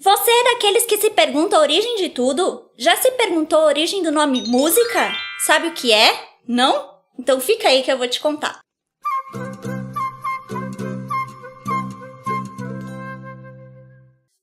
Você é daqueles que se pergunta a origem de tudo? Já se perguntou a origem do nome música? Sabe o que é? Não? Então fica aí que eu vou te contar.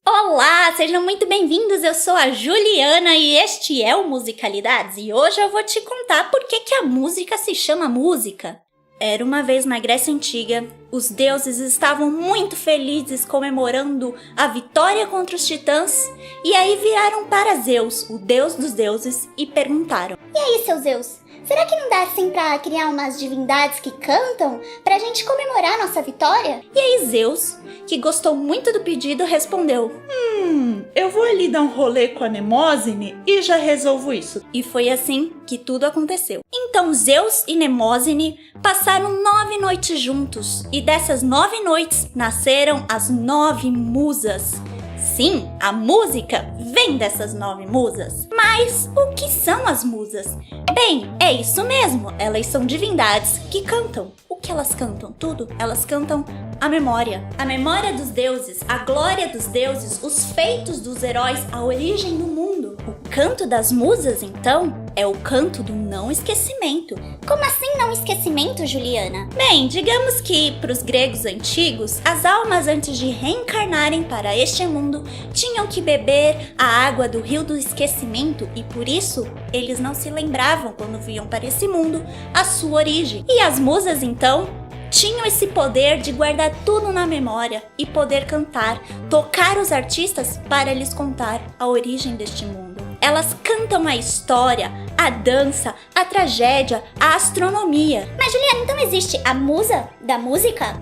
Olá, sejam muito bem-vindos, eu sou a Juliana e este é o Musicalidades e hoje eu vou te contar por que a música se chama música. Era uma vez na Grécia Antiga, os deuses estavam muito felizes comemorando a vitória contra os titãs e aí viraram para Zeus, o deus dos deuses, e perguntaram: E aí, seu Zeus, será que não dá assim pra criar umas divindades que cantam pra gente comemorar nossa vitória? E aí Zeus, que gostou muito do pedido, respondeu: eu vou ali dar um rolê com a Mnemosine e já resolvo isso. E foi assim que tudo aconteceu. Então Zeus e Mnemosine passaram 9 noites juntos, e dessas 9 noites nasceram as 9 musas. Sim, a música vem dessas 9 musas. Mas o que são as musas? Bem, é isso mesmo, elas são divindades que cantam. O que elas cantam? Tudo. Elas cantam a memória dos deuses, a glória dos deuses, os feitos dos heróis, a origem do mundo. O canto das musas, então, é o canto do não esquecimento. Como assim não esquecimento, Juliana? Bem, digamos que para os gregos antigos, as almas antes de reencarnarem para este mundo tinham que beber a água do rio do esquecimento e por isso eles não se lembravam quando vinham para esse mundo a sua origem. E as musas, então, tinham esse poder de guardar tudo na memória e poder cantar, tocar os artistas para lhes contar a origem deste mundo. Elas cantam a história, a dança, a tragédia, a astronomia. Mas Juliana, então existe a musa da música?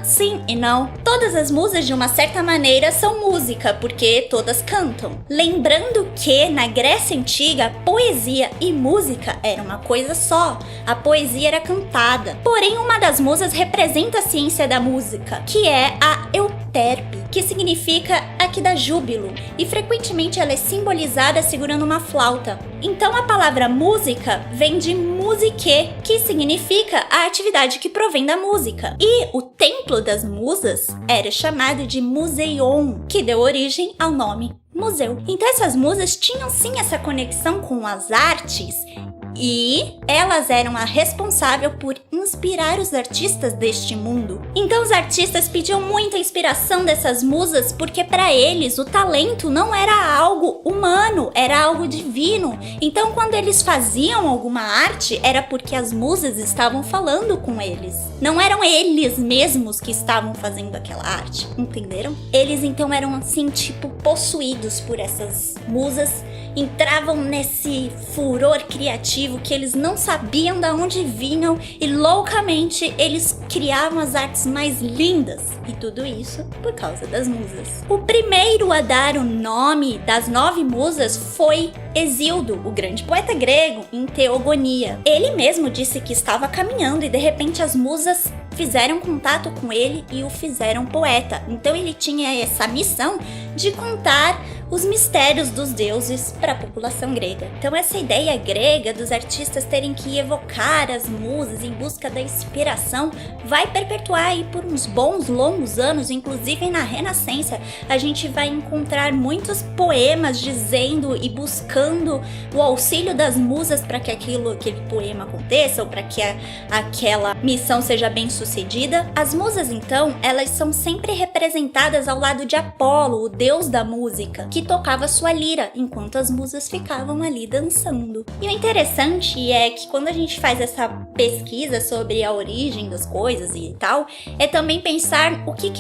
Sim e não. Todas as musas, de uma certa maneira, são música, porque todas cantam. Lembrando que, na Grécia Antiga, poesia e música era uma coisa só. A poesia era cantada. Porém, uma das musas representa a ciência da música, que é a Euterpe, que significa a que dá júbilo, e frequentemente ela é simbolizada segurando uma flauta. Então a palavra música vem de musique, que significa a atividade que provém da música. E o templo das musas era chamado de Museion, que deu origem ao nome museu. Então essas musas tinham sim essa conexão com as artes, e elas eram a responsável por inspirar os artistas deste mundo. Então os artistas pediam muita inspiração dessas musas porque para eles o talento não era algo humano, era algo divino. Então quando eles faziam alguma arte era porque as musas estavam falando com eles. Não eram eles mesmos que estavam fazendo aquela arte, entenderam? Eles então eram assim tipo possuídos por essas musas, entravam nesse furor criativo que eles não sabiam de onde vinham e loucamente eles criavam as artes mais lindas. E tudo isso por causa das musas. O primeiro a dar o nome das 9 musas foi Hesíodo, o grande poeta grego, em Teogonia. Ele mesmo disse que estava caminhando e de repente as musas fizeram contato com ele e o fizeram poeta. Então ele tinha essa missão de contar os mistérios dos deuses para a população grega. Então essa ideia grega dos artistas terem que evocar as musas em busca da inspiração vai perpetuar aí por uns bons longos anos. Inclusive na Renascença a gente vai encontrar muitos poemas dizendo e buscando o auxílio das musas para que aquele poema aconteça ou para que aquela missão seja bem sucedida. As musas então, elas são sempre representadas ao lado de Apolo, o deus da música, que tocava sua lira, enquanto as musas ficavam ali dançando. E o interessante é que quando a gente faz essa pesquisa sobre a origem das coisas e tal, é também pensar o que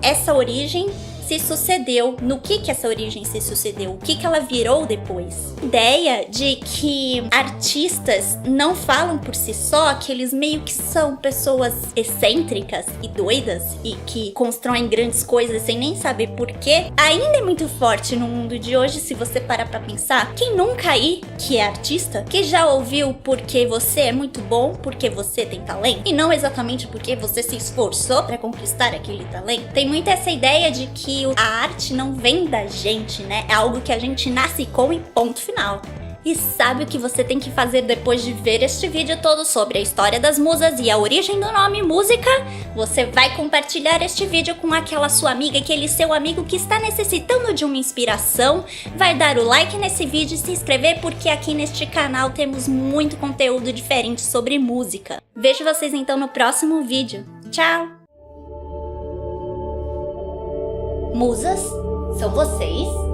essa origem se sucedeu, no que essa origem se sucedeu, o que ela virou depois. A ideia de que artistas não falam por si só, que eles meio que são pessoas excêntricas e doidas e que constroem grandes coisas sem nem saber porquê, ainda é muito forte no mundo de hoje. Se você parar pra pensar, quem nunca aí, que é artista, que já ouviu porque você é muito bom, porque você tem talento, e não exatamente porque você se esforçou pra conquistar aquele talento? Tem muito essa ideia de que a arte não vem da gente, né? É algo que a gente nasce com e ponto final. E sabe o que você tem que fazer depois de ver este vídeo todo sobre a história das musas e a origem do nome música? Você vai compartilhar este vídeo com aquela sua amiga, aquele seu amigo que está necessitando de uma inspiração, vai dar o like nesse vídeo e se inscrever porque aqui neste canal temos muito conteúdo diferente sobre música. Vejo vocês então no próximo vídeo. Tchau! Musas, são vocês?